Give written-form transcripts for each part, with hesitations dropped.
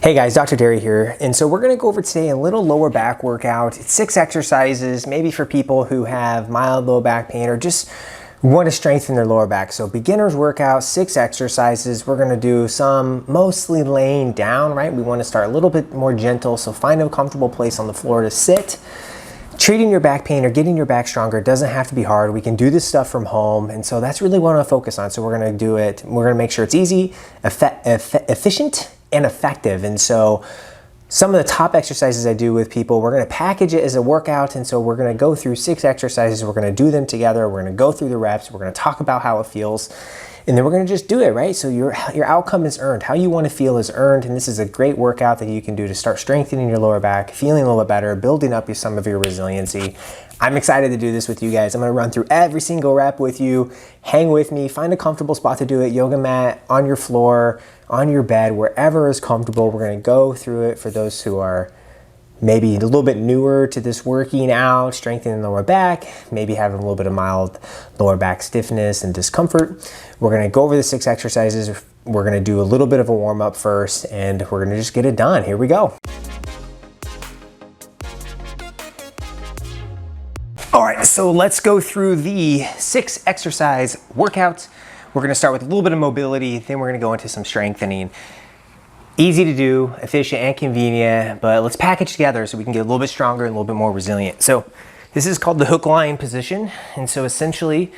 Hey guys, Dr. Derry here, and so we're going to go over today a little lower back workout. It's 6 exercises, maybe for people who have mild low back pain or just want to strengthen their lower back. So beginner's workout, 6 exercises. We're going to do some mostly laying down, right? We want to start a little bit more gentle, so find a comfortable place on the floor to sit. Treating your back pain or getting your back stronger doesn't have to be hard. We can do this stuff from home, and so that's really what I want to focus on. So we're going to do it. We're going to make sure it's easy, efficient, and effective. And so some of the top exercises I do with people, we're going to package it as a workout. And so we're going to go through 6 exercises. We're going to do them together. We're going to go through the reps. We're going to talk about how it feels. And then we're going to just do it, right? So your outcome is earned. How you want to feel is earned. And this is a great workout that you can do to start strengthening your lower back, feeling a little bit better, building up some of your resiliency. I'm excited to do this with you guys. I'm going to run through every single rep with you. Hang with me. Find a comfortable spot to do it. Yoga mat, on your floor, on your bed, wherever is comfortable. We're going to go through it for those who are maybe a little bit newer to this working out, strengthening the lower back, maybe having a little bit of mild lower back stiffness and discomfort. We're going to go over the 6 exercises. We're going to do a little bit of a warm up first, and we're going to just get it done. Here we go. All right, so let's go through the 6 exercise workouts. We're gonna start with a little bit of mobility, then we're gonna go into some strengthening. Easy to do, efficient and convenient, but let's package together so we can get a little bit stronger and a little bit more resilient. So this is called the hook line position. And so essentially,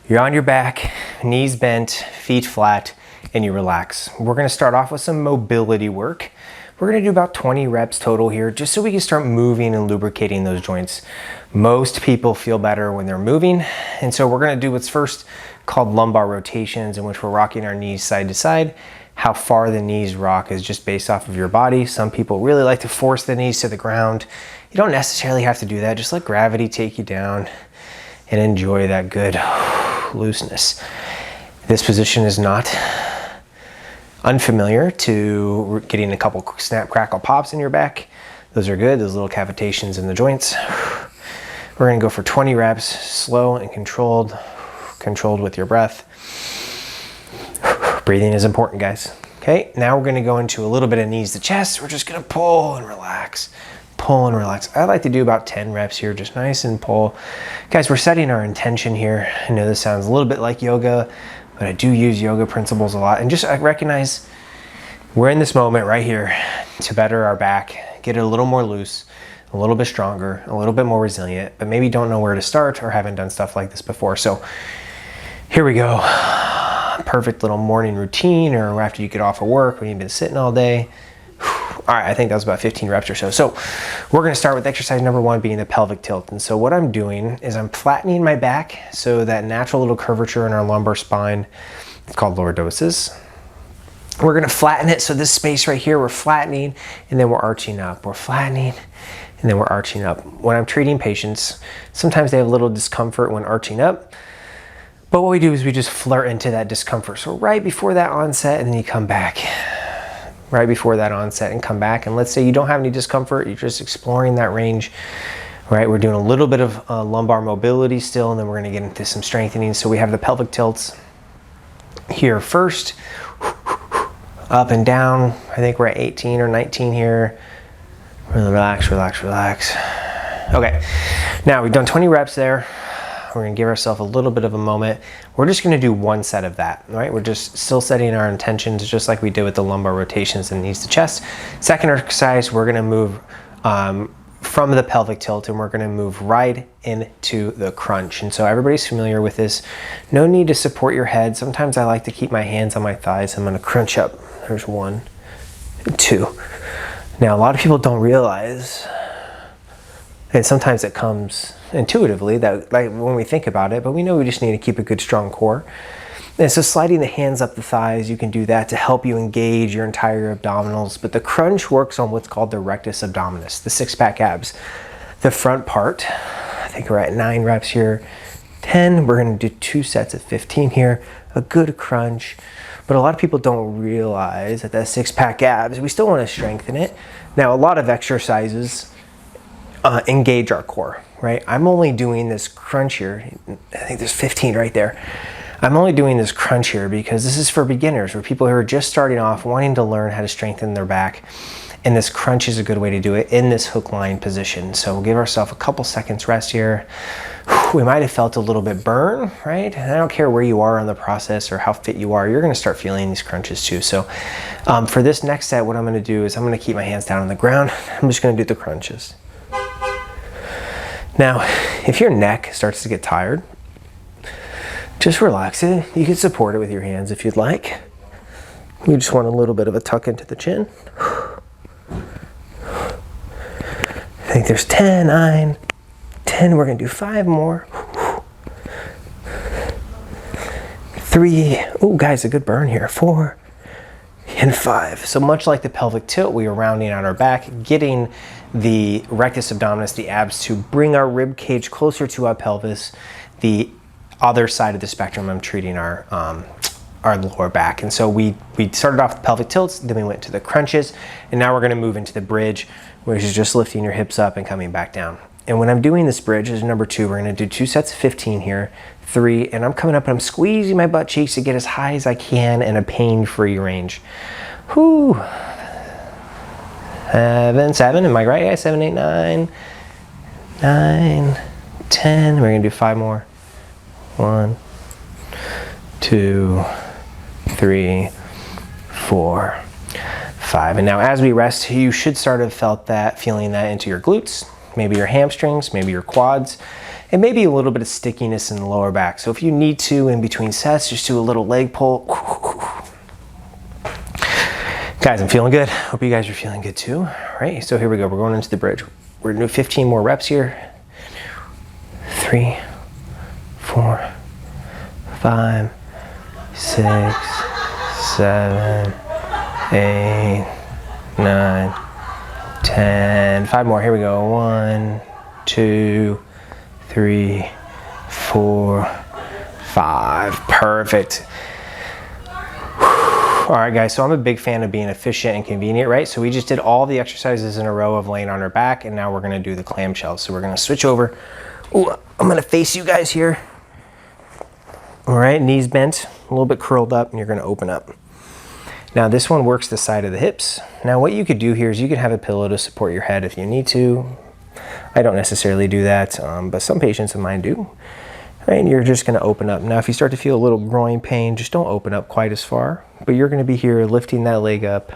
you're on your back, knees bent, feet flat, and you relax. We're gonna start off with some mobility work. We're gonna do about 20 reps total here, just so we can start moving and lubricating those joints. Most people feel better when they're moving. And so we're gonna do what's first called lumbar rotations, in which we're rocking our knees side to side. How far the knees rock is just based off of your body. Some people really like to force the knees to the ground. You don't necessarily have to do that. Just let gravity take you down and enjoy that good looseness. This position is not unfamiliar to getting a couple snap, crackle, pops in your back. Those are good, those little cavitations in the joints. We're gonna go for 20 reps, slow and controlled with your breath. Breathing is important, guys. Okay, now we're gonna go into a little bit of knees to chest. We're just gonna pull and relax. Pull and relax. I like to do about 10 reps here, just nice and pull. Guys, we're setting our intention here. I know this sounds a little bit like yoga, but I do use yoga principles a lot. And just recognize we're in this moment right here to better our back, get it a little more loose, a little bit stronger, a little bit more resilient, but maybe don't know where to start or haven't done stuff like this before. So here we go. Perfect little morning routine, or after you get off of work when you've been sitting all day. All right, I think that was about 15 reps or so. So we're gonna start with exercise number 1 being the pelvic tilt. And so what I'm doing is I'm flattening my back, so that natural little curvature in our lumbar spine, it's called lordosis. We're gonna flatten it, so this space right here, we're flattening, and then we're arching up. We're flattening, and then we're arching up. When I'm treating patients, sometimes they have a little discomfort when arching up, but what we do is we just flirt into that discomfort. So right before that onset, and then you come back. Right before that onset and come back. And let's say you don't have any discomfort, you're just exploring that range, right? We're doing a little bit of lumbar mobility still, and then we're gonna get into some strengthening. So we have the pelvic tilts here first, up and down. I think we're at 18 or 19 here. Really relax, relax, relax. Okay, now we've done 20 reps there. We're gonna give ourselves a little bit of a moment. We're just gonna do 1 set of that, right? We're just still setting our intentions, just like we did with the lumbar rotations and knees to chest. Second exercise, we're gonna move from the pelvic tilt, and we're gonna move right into the crunch. And so everybody's familiar with this. No need to support your head. Sometimes I like to keep my hands on my thighs. I'm gonna crunch up. There's 1 and 2. Now, a lot of people don't realize, and sometimes it comes intuitively, that like when we think about it, but we know we just need to keep a good strong core. And so sliding the hands up the thighs, you can do that to help you engage your entire abdominals. But the crunch works on what's called the rectus abdominis, the 6-pack abs. The front part, I think we're at 9 reps here. 10, we're gonna do 2 sets of 15 here, a good crunch. But a lot of people don't realize that 6-pack abs, we still wanna strengthen it. Now, a lot of exercises engage our core, right? I'm only doing this crunch here. I think there's 15 right there. I'm only doing this crunch here because this is for beginners, for people who are just starting off, wanting to learn how to strengthen their back. And this crunch is a good way to do it in this hook line position. So we'll give ourselves a couple seconds rest here. We might have felt a little bit burn, right? And I don't care where you are on the process or how fit you are, you're gonna start feeling these crunches too. So for this next set, what I'm gonna do is I'm gonna keep my hands down on the ground. I'm just gonna do the crunches. Now, if your neck starts to get tired, just relax it. You can support it with your hands if you'd like. You just want a little bit of a tuck into the chin. I think there's 10, 9, 10. We're gonna do 5 more. 3, oh guys, a good burn here. 4 and 5. So much like the pelvic tilt, we are rounding out our back, getting the rectus abdominis, the abs, to bring our rib cage closer to our pelvis. The other side of the spectrum, I'm treating our lower back. And so we started off with pelvic tilts, then we went to the crunches, and now we're gonna move into the bridge, which is just lifting your hips up and coming back down. And when I'm doing this bridge, as number 2, we're gonna do 2 sets of 15 here, 3, and I'm coming up and I'm squeezing my butt cheeks to get as high as I can in a pain-free range. Whew. 7, am I right, guys? 7, 8, 9, 9, 10. We're gonna do 5 more. 1, 2, 3, 4, 5. And now as we rest, you should start to feeling that into your glutes, maybe your hamstrings, maybe your quads, and maybe a little bit of stickiness in the lower back. So if you need to, in between sets, just do a little leg pull. Guys, I'm feeling good. Hope you guys are feeling good too. All right, so here we go. We're going into the bridge. We're gonna do 15 more reps here. 3, 4, 5, 6, 7, 8, 9, 10. 5 more. Here we go. 1, 2, 3, 4, 5. Perfect. All right, guys, so I'm a big fan of being efficient and convenient, right? So we just did all the exercises in a row of laying on our back, and now we're gonna do the clamshell. So we're gonna switch over. Ooh, I'm gonna face you guys here. All right, knees bent, a little bit curled up, and you're gonna open up. Now this one works the side of the hips. Now what you could do here is you could have a pillow to support your head if you need to. I don't necessarily do that, but some patients of mine do. Right, and you're just gonna open up. Now if you start to feel a little groin pain, just don't open up quite as far, but you're gonna be here lifting that leg up.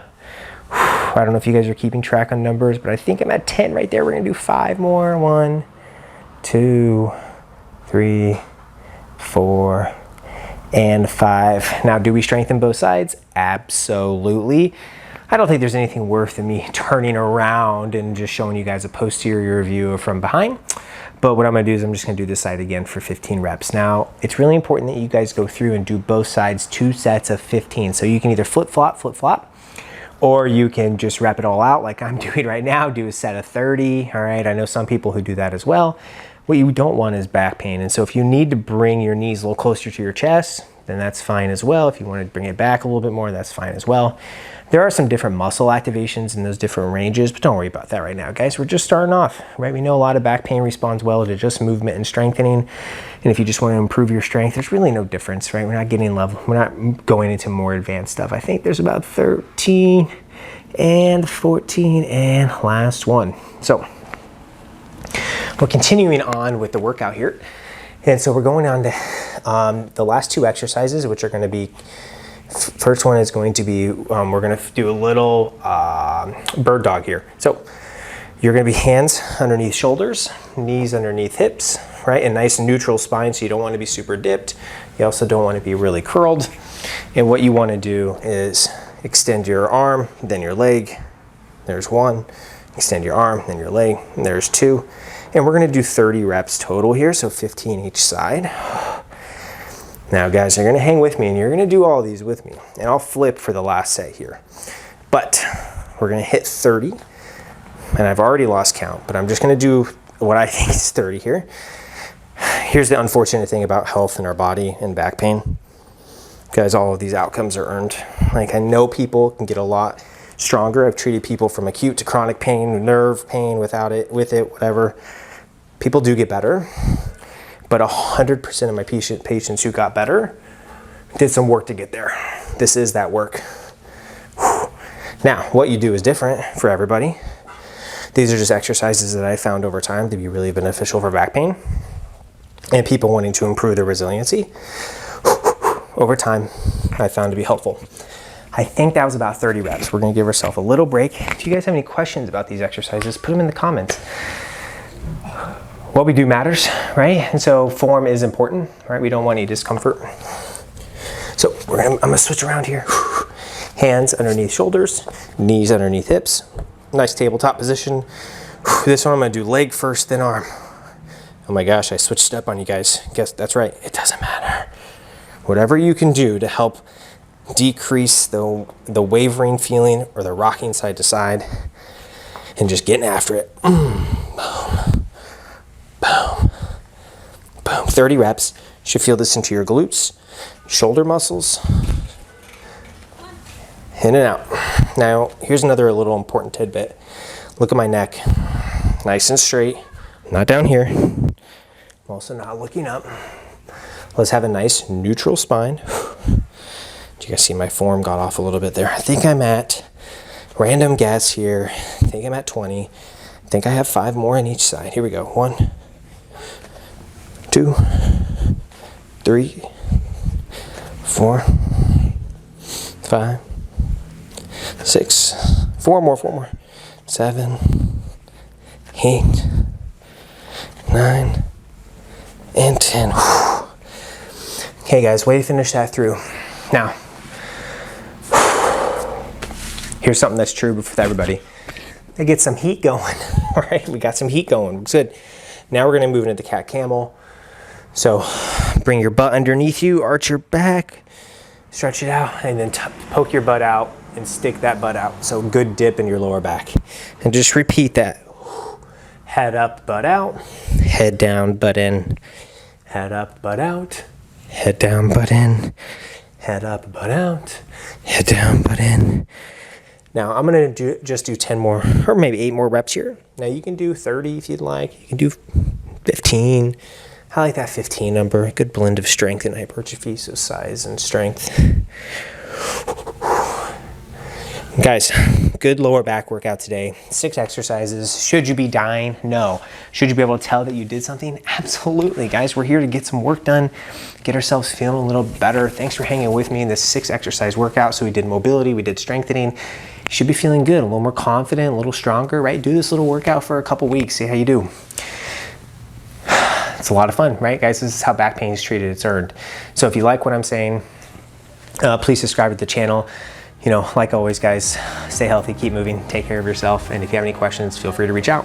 I don't know if you guys are keeping track on numbers, but I think I'm at 10 right there. We're gonna do 5 more. 1, 2, 3, 4, and 5. Now, do we strengthen both sides? Absolutely. I don't think there's anything worse than me turning around and just showing you guys a posterior view from behind. But what I'm gonna do is I'm just gonna do this side again for 15 reps. Now, it's really important that you guys go through and do both sides 2 sets of 15. So you can either flip-flop, or you can just rep it all out like I'm doing right now, do a set of 30, all right? I know some people who do that as well. What you don't want is back pain. And so if you need to bring your knees a little closer to your chest, then that's fine as well. If you want to bring it back a little bit more, that's fine as well. There are some different muscle activations in those different ranges, but don't worry about that right now, guys. We're just starting off, right? We know a lot of back pain responds well to just movement and strengthening. And if you just want to improve your strength, there's really no difference, right? We're not getting level. We're not going into more advanced stuff. I think there's about 13 and 14 and last one. So we're continuing on with the workout here. And so we're going on to the last 2 exercises, which are going to be, first one is going to be, we're going to do a little bird dog here. So you're going to be hands underneath shoulders, knees underneath hips, right? A nice neutral spine, so you don't want to be super dipped. You also don't want to be really curled. And what you want to do is extend your arm, then your leg. There's 1. Extend your arm, then your leg, and there's 2. And we're gonna do 30 reps total here, so 15 each side. Now guys, you're gonna hang with me and you're gonna do all these with me. And I'll flip for the last set here. But we're gonna hit 30, and I've already lost count, but I'm just gonna do what I think is 30 here. Here's the unfortunate thing about health in our body and back pain. Guys, all of these outcomes are earned. Like, I know people can get a lot stronger. I've treated people from acute to chronic pain, nerve pain without it, with it, whatever. People do get better, but 100% of my patients who got better Did some work to get there. This is that work. Whew. Now, what you do is different for everybody. These are just exercises that I found over time to be really beneficial for back pain and people wanting to improve their resiliency. Over time, I found to be helpful. I think that was about 30 reps. We're gonna give ourselves a little break. If you guys have any questions about these exercises, put them in the comments. What we do matters, right? And so form is important, right? We don't want any discomfort. So I'm gonna switch around here. Hands underneath shoulders, knees underneath hips. Nice tabletop position. This one I'm gonna do leg first, then arm. Oh my gosh, I switched up on you guys. Guess that's right, it doesn't matter. Whatever you can do to help decrease the wavering feeling or the rocking side to side and just getting after it. Boom, boom, boom. 30 reps. You should feel this into your glutes, shoulder muscles, in and out. Now, here's another little important tidbit. Look at my neck, nice and straight, not down here. I'm also not looking up. Let's have a nice neutral spine. You guys see my form got off a little bit there. I think I'm at, random guess here, I think I'm at 20. I think I have 5 more on each side. Here we go. 1, 2, 3, 4, 5, 6, 4 more, 7, 8, 9, and 10. Okay guys, way to finish that through. Now, here's something that's true with everybody. They get some heat going, all right? We got some heat going, good. Now we're gonna move into cat camel. So bring your butt underneath you, arch your back, stretch it out, and then poke your butt out and stick that butt out. So good dip in your lower back. And just repeat that. Head up, butt out, head down, butt in, head up, butt out, head down, butt in, head up, butt out, head down, butt in. Now I'm gonna just do 10 more, or maybe 8 more reps here. Now you can do 30 if you'd like, you can do 15. I like that 15 number, a good blend of strength and hypertrophy, so size and strength. Guys, good lower back workout today. 6 exercises. Should you be dying? No. Should you be able to tell that you did something? Absolutely, guys. We're here to get some work done, get ourselves feeling a little better. Thanks for hanging with me in this 6 exercise workout. So we did mobility, we did strengthening. You should be feeling good, a little more confident, a little stronger, right? Do this little workout for a couple weeks, see how you do. It's a lot of fun, right, guys? This is how back pain is treated, it's earned. So if you like what I'm saying, please subscribe to the channel. You know, like always, guys, stay healthy, keep moving, take care of yourself, and if you have any questions, feel free to reach out.